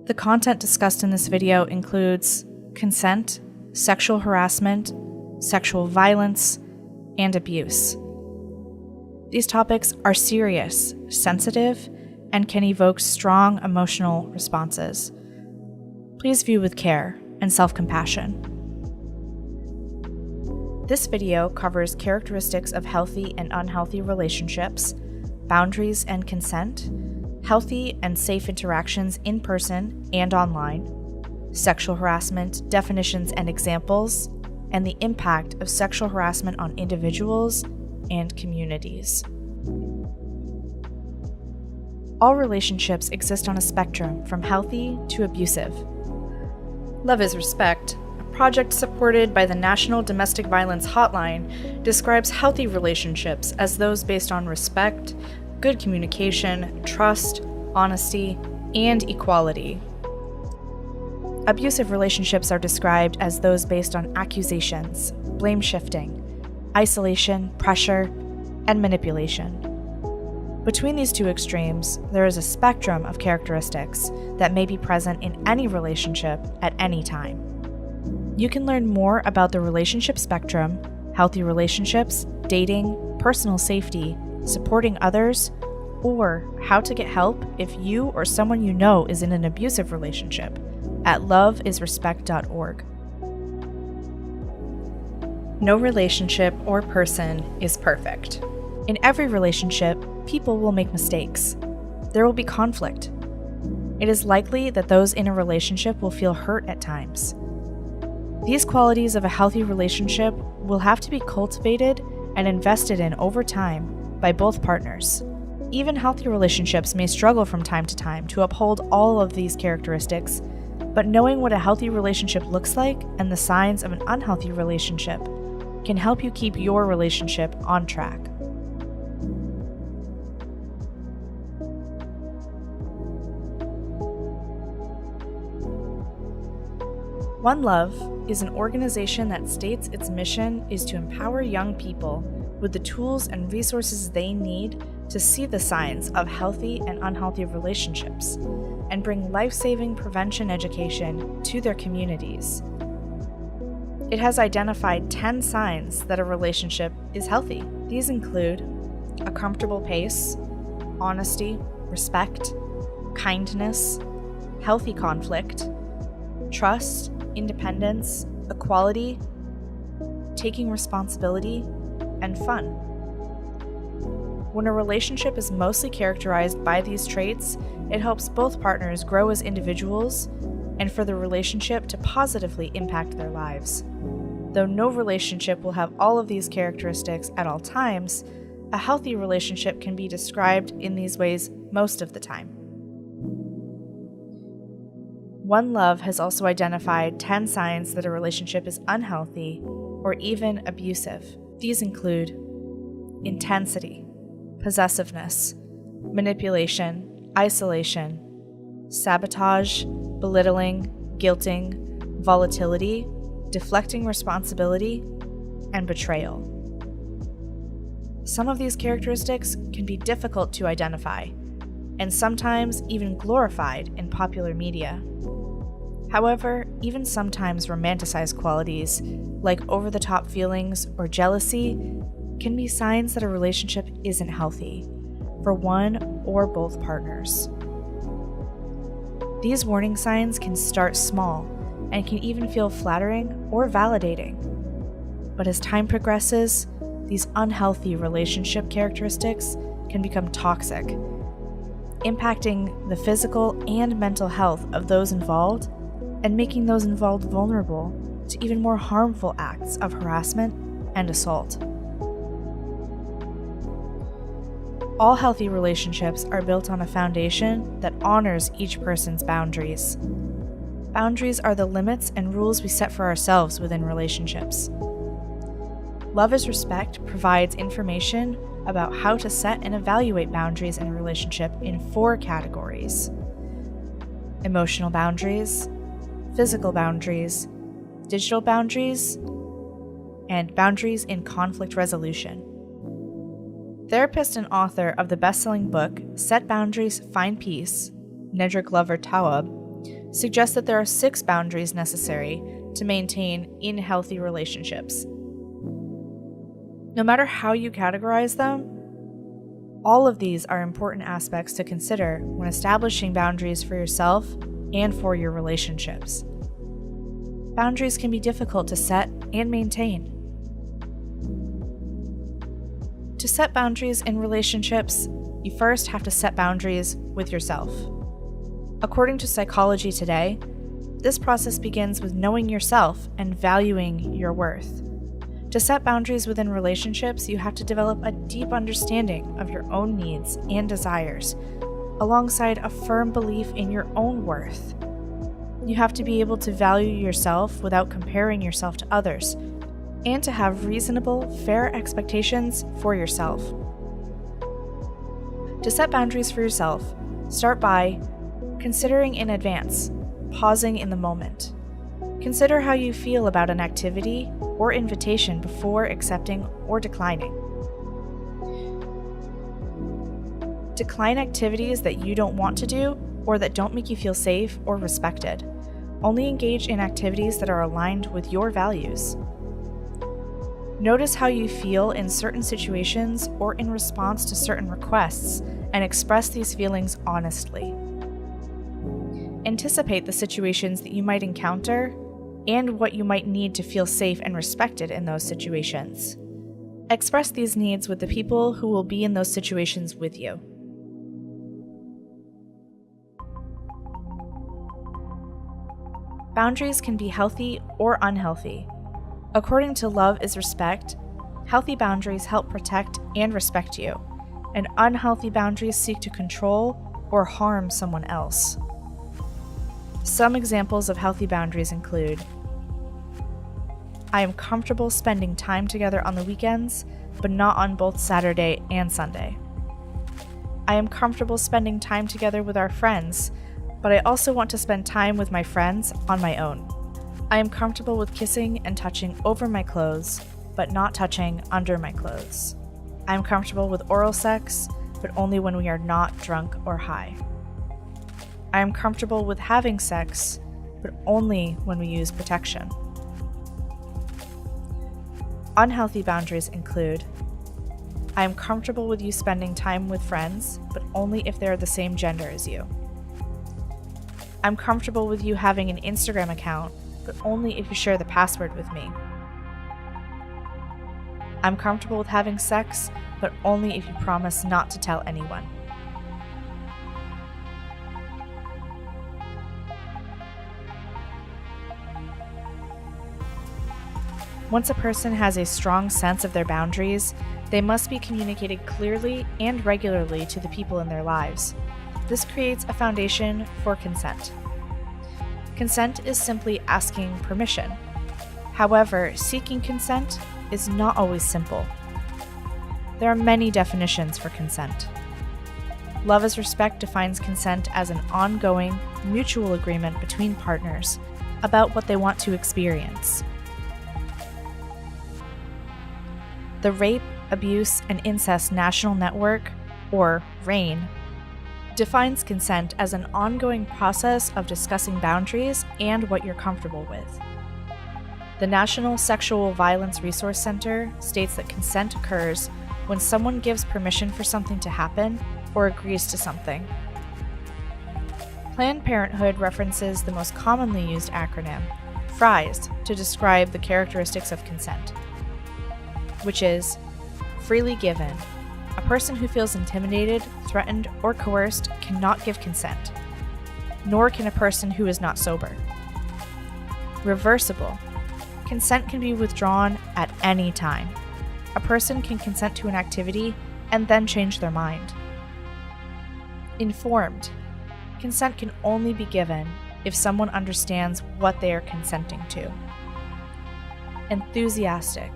The content discussed in this video includes consent, sexual harassment, sexual violence, and abuse. These topics are serious, sensitive, and can evoke strong emotional responses. Please view with care and self-compassion. This video covers characteristics of healthy and unhealthy relationships, boundaries and consent, healthy and safe interactions in person and online, sexual harassment, definitions and examples, and the impact of sexual harassment on individuals and communities. All relationships exist on a spectrum from healthy to abusive. Love is Respect, a project supported by the National Domestic Violence Hotline, describes healthy relationships as those based on respect, good communication, trust, honesty, and equality. Abusive relationships are described as those based on accusations, blame shifting, isolation, pressure, and manipulation. Between these two extremes, there is a spectrum of characteristics that may be present in any relationship at any time. You can learn more about the relationship spectrum, healthy relationships, dating, personal safety, supporting others, or how to get help if you or someone you know is in an abusive relationship at loveisrespect.org. No relationship or person is perfect. In every relationship, people will make mistakes. There will be conflict. It is likely that those in a relationship will feel hurt at times. These qualities of a healthy relationship will have to be cultivated and invested in over time by both partners. Even healthy relationships may struggle from time to time to uphold all of these characteristics, but knowing what a healthy relationship looks like and the signs of an unhealthy relationship can help you keep your relationship on track. One Love is an organization that states its mission is to empower young people with the tools and resources they need to see the signs of healthy and unhealthy relationships and bring life-saving prevention education to their communities. It has identified 10 signs that a relationship is healthy. These include a comfortable pace, honesty, respect, kindness, healthy conflict, trust, independence, equality, taking responsibility, and fun. When a relationship is mostly characterized by these traits, it helps both partners grow as individuals and for the relationship to positively impact their lives. Though no relationship will have all of these characteristics at all times, a healthy relationship can be described in these ways most of the time. One Love has also identified 10 signs that a relationship is unhealthy or even abusive. These include intensity, possessiveness, manipulation, isolation, sabotage, belittling, guilting, volatility, deflecting responsibility, and betrayal. Some of these characteristics can be difficult to identify, and sometimes even glorified in popular media. However, even sometimes romanticized qualities, like over-the-top feelings or jealousy, can be signs that a relationship isn't healthy for one or both partners. These warning signs can start small and can even feel flattering or validating. But as time progresses, these unhealthy relationship characteristics can become toxic, impacting the physical and mental health of those involved and making those involved vulnerable to even more harmful acts of harassment and assault. All healthy relationships are built on a foundation that honors each person's boundaries. Boundaries are the limits and rules we set for ourselves within relationships. Love is Respect provides information about how to set and evaluate boundaries in a relationship in 4 categories: emotional boundaries, physical boundaries, digital boundaries, and boundaries in conflict resolution. Therapist and author of the best-selling book, Set Boundaries, Find Peace, Nedra Glover Tawwab, suggests that there are 6 boundaries necessary to maintain in healthy relationships. No matter how you categorize them, all of these are important aspects to consider when establishing boundaries for yourself and for your relationships. Boundaries can be difficult to set and maintain. To set boundaries in relationships, you first have to set boundaries with yourself. According to Psychology Today, this process begins with knowing yourself and valuing your worth. To set boundaries within relationships, you have to develop a deep understanding of your own needs and desires, alongside a firm belief in your own worth. You have to be able to value yourself without comparing yourself to others, and to have reasonable, fair expectations for yourself. To set boundaries for yourself, start by considering in advance, pausing in the moment. Consider how you feel about an activity or invitation before accepting or declining. Decline activities that you don't want to do or that don't make you feel safe or respected. Only engage in activities that are aligned with your values. Notice how you feel in certain situations or in response to certain requests and express these feelings honestly. Anticipate the situations that you might encounter and what you might need to feel safe and respected in those situations. Express these needs with the people who will be in those situations with you. Boundaries can be healthy or unhealthy. According to Love is Respect, healthy boundaries help protect and respect you, and unhealthy boundaries seek to control or harm someone else. Some examples of healthy boundaries include: I am comfortable spending time together on the weekends, but not on both Saturday and Sunday. I am comfortable spending time together with our friends, but I also want to spend time with my friends on my own. I am comfortable with kissing and touching over my clothes, but not touching under my clothes. I am comfortable with oral sex, but only when we are not drunk or high. I am comfortable with having sex, but only when we use protection. Unhealthy boundaries include: I am comfortable with you spending time with friends, but only if they are the same gender as you. I'm comfortable with you having an Instagram account, but only if you share the password with me. I'm comfortable with having sex, but only if you promise not to tell anyone. Once a person has a strong sense of their boundaries, they must be communicated clearly and regularly to the people in their lives. This creates a foundation for consent. Consent is simply asking permission. However, seeking consent is not always simple. There are many definitions for consent. Love is Respect defines consent as an ongoing, mutual agreement between partners about what they want to experience. The Rape, Abuse, and Incest National Network, or RAIN, defines consent as an ongoing process of discussing boundaries and what you're comfortable with. The National Sexual Violence Resource Center states that consent occurs when someone gives permission for something to happen or agrees to something. Planned Parenthood references the most commonly used acronym, FRIES, to describe the characteristics of consent, which is freely given. A person who feels intimidated, threatened, or coerced cannot give consent, nor can a person who is not sober. Reversible. Consent can be withdrawn at any time. A person can consent to an activity and then change their mind. Informed. Consent can only be given if someone understands what they are consenting to. Enthusiastic.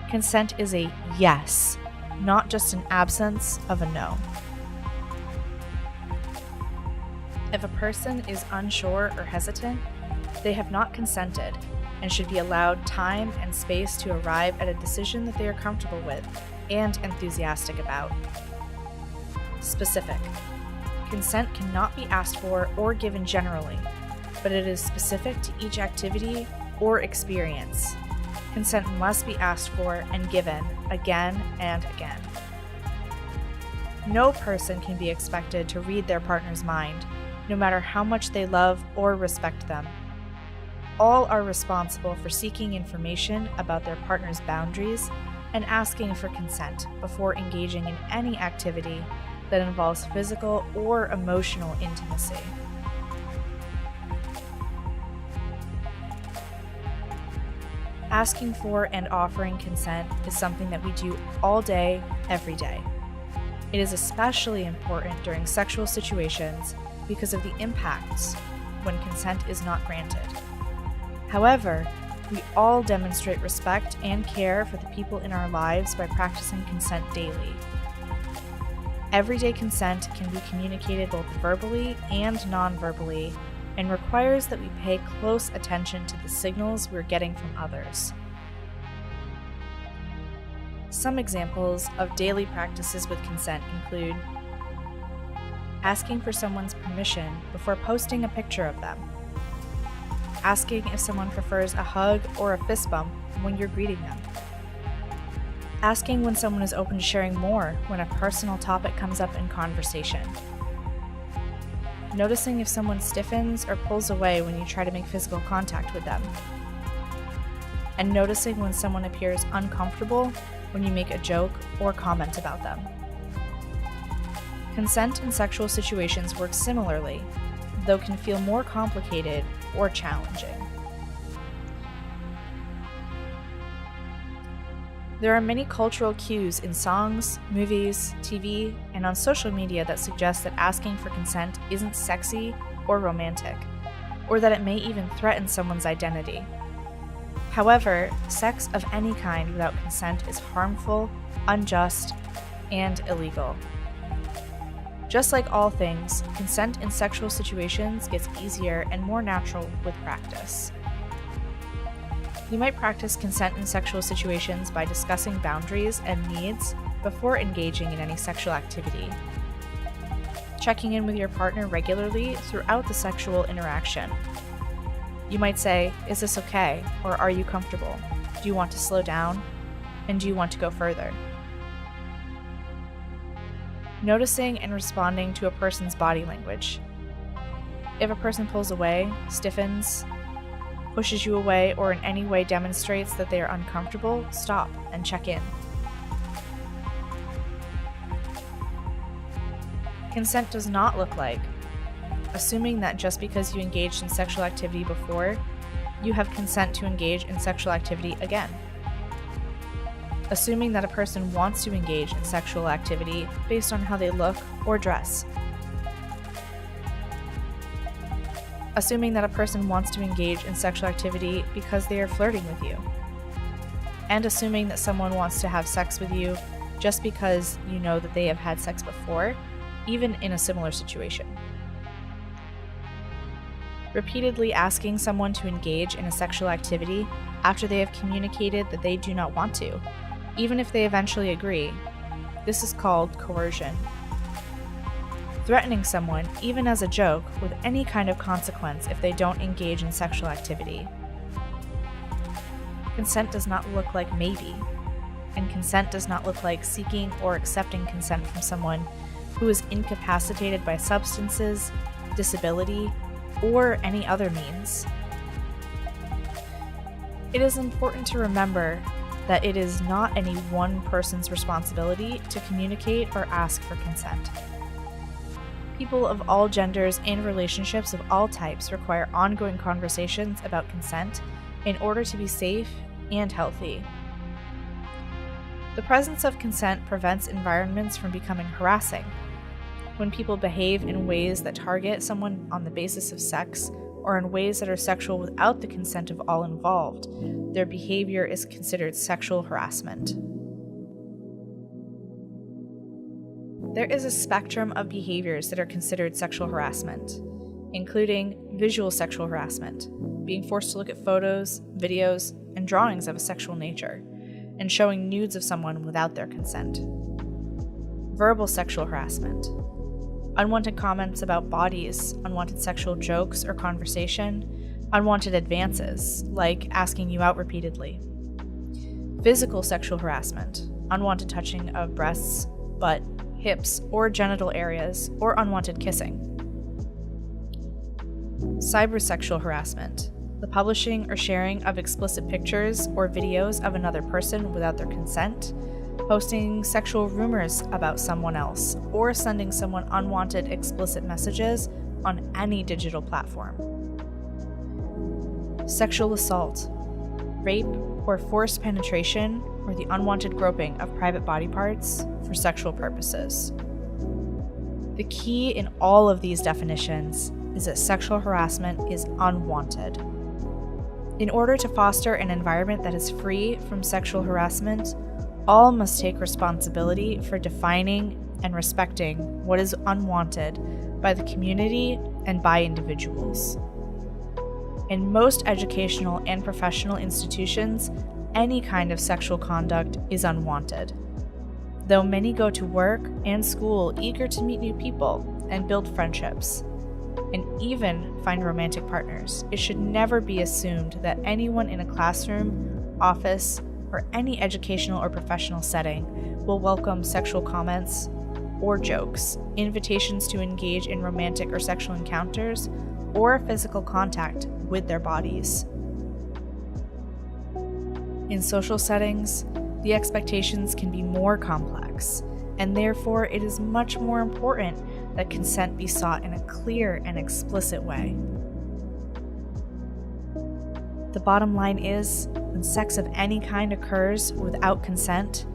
Consent is a yes, not just an absence of a no. If a person is unsure or hesitant, they have not consented and should be allowed time and space to arrive at a decision that they are comfortable with and enthusiastic about. Specific. Consent cannot be asked for or given generally. but it is specific to each activity or experience. Consent must be asked for and given again and again. No person can be expected to read their partner's mind, no matter how much they love or respect them. All are responsible for seeking information about their partner's boundaries and asking for consent before engaging in any activity that involves physical or emotional intimacy. Asking for and offering consent is something that we do all day, every day. It is especially important during sexual situations because of the impacts when consent is not granted. However, we all demonstrate respect and care for the people in our lives by practicing consent daily. Everyday consent can be communicated both verbally and non-verbally, and requires that we pay close attention to the signals we're getting from others. Some examples of daily practices with consent include asking for someone's permission before posting a picture of them, asking if someone prefers a hug or a fist bump when you're greeting them, asking when someone is open to sharing more when a personal topic comes up in conversation, noticing if someone stiffens or pulls away when you try to make physical contact with them, and noticing when someone appears uncomfortable when you make a joke or comment about them. Consent in sexual situations works similarly, though can feel more complicated or challenging. There are many cultural cues in songs, movies, TV, and on social media that suggest that asking for consent isn't sexy or romantic, or that it may even threaten someone's identity. However, sex of any kind without consent is harmful, unjust, and illegal. Just like all things, consent in sexual situations gets easier and more natural with practice. You might practice consent in sexual situations by discussing boundaries and needs before engaging in any sexual activity. Checking in with your partner regularly throughout the sexual interaction. You might say, "Is this okay?" or "Are you comfortable? Do you want to slow down? And do you want to go further?" Noticing and responding to a person's body language. If a person pulls away, stiffens, pushes you away, or in any way demonstrates that they are uncomfortable, stop and check in. Consent does not look like assuming that just because you engaged in sexual activity before, you have consent to engage in sexual activity again. Assuming that a person wants to engage in sexual activity based on how they look or dress. Assuming that a person wants to engage in sexual activity because they are flirting with you. And assuming that someone wants to have sex with you just because you know that they have had sex before, even in a similar situation. Repeatedly asking someone to engage in a sexual activity after they have communicated that they do not want to, even if they eventually agree. This is called coercion. Threatening someone, even as a joke, with any kind of consequence if they don't engage in sexual activity. Consent does not look like maybe, and consent does not look like seeking or accepting consent from someone who is incapacitated by substances, disability, or any other means. It is important to remember that it is not any one person's responsibility to communicate or ask for consent. People of all genders and relationships of all types require ongoing conversations about consent in order to be safe and healthy. The presence of consent prevents environments from becoming harassing. When people behave in ways that target someone on the basis of sex, or in ways that are sexual without the consent of all involved, their behavior is considered sexual harassment. There is a spectrum of behaviors that are considered sexual harassment, including visual sexual harassment, being forced to look at photos, videos, and drawings of a sexual nature, and showing nudes of someone without their consent. Verbal sexual harassment, unwanted comments about bodies, unwanted sexual jokes or conversation, unwanted advances, like asking you out repeatedly. Physical sexual harassment, unwanted touching of breasts, butt, hips, or genital areas, or unwanted kissing. Cybersexual harassment, the publishing or sharing of explicit pictures or videos of another person without their consent, posting sexual rumors about someone else, or sending someone unwanted explicit messages on any digital platform. Sexual assault, rape or forced penetration or the unwanted groping of private body parts for sexual purposes. The key in all of these definitions is that sexual harassment is unwanted. In order to foster an environment that is free from sexual harassment, all must take responsibility for defining and respecting what is unwanted by the community and by individuals. In most educational and professional institutions, any kind of sexual conduct is unwanted. Though many go to work and school eager to meet new people and build friendships, and even find romantic partners, it should never be assumed that anyone in a classroom, office, or any educational or professional setting will welcome sexual comments or jokes, invitations to engage in romantic or sexual encounters, or physical contact with their bodies. In social settings, the expectations can be more complex, and therefore it is much more important that consent be sought in a clear and explicit way. The bottom line is, when sex of any kind occurs without consent,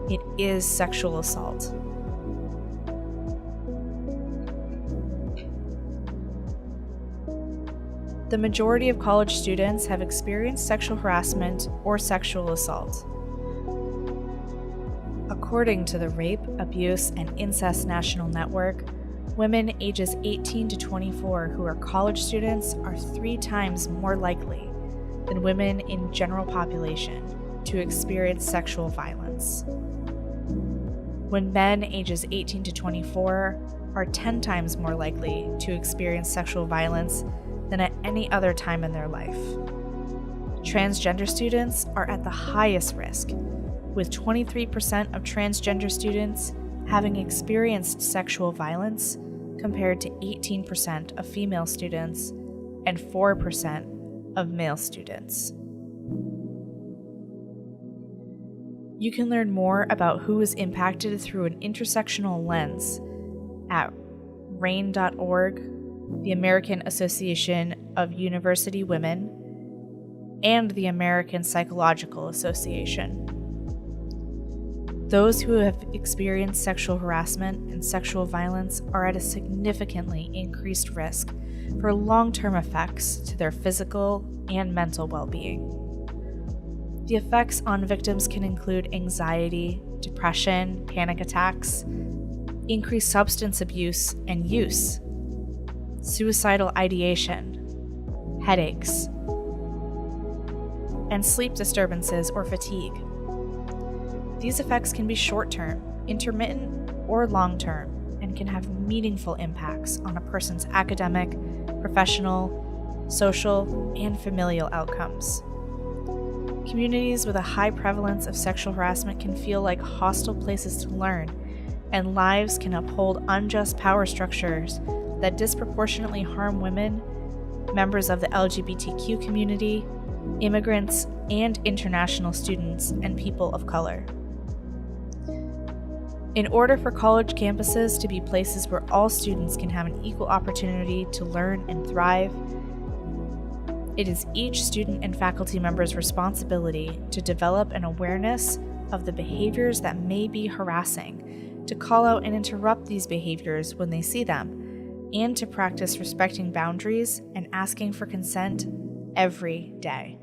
it is sexual assault. The majority of college students have experienced sexual harassment or sexual assault. According to the Rape, Abuse, and Incest National Network, women ages 18 to 24 who are college students are 3 times more likely than women in general population to experience sexual violence. When men ages 18 to 24 are 10 times more likely to experience sexual violence than at any other time in their life. Transgender students are at the highest risk, with 23% of transgender students having experienced sexual violence compared to 18% of female students and 4% of male students. You can learn more about who is impacted through an intersectional lens at RAIN.org, the American Association of University Women, and the American Psychological Association. Those who have experienced sexual harassment and sexual violence are at a significantly increased risk for long-term effects to their physical and mental well-being. The effects on victims can include anxiety, depression, panic attacks, increased substance abuse and use, suicidal ideation, headaches, and sleep disturbances or fatigue. These effects can be short-term, intermittent, or long-term, and can have meaningful impacts on a person's academic, professional, social, and familial outcomes. Communities with a high prevalence of sexual harassment can feel like hostile places to learn, and lives can uphold unjust power structures that disproportionately harm women, members of the LGBTQ community, immigrants, and international students and people of color. In order for college campuses to be places where all students can have an equal opportunity to learn and thrive, it is each student and faculty member's responsibility to develop an awareness of the behaviors that may be harassing, to call out and interrupt these behaviors when they see them, and to practice respecting boundaries and asking for consent every day.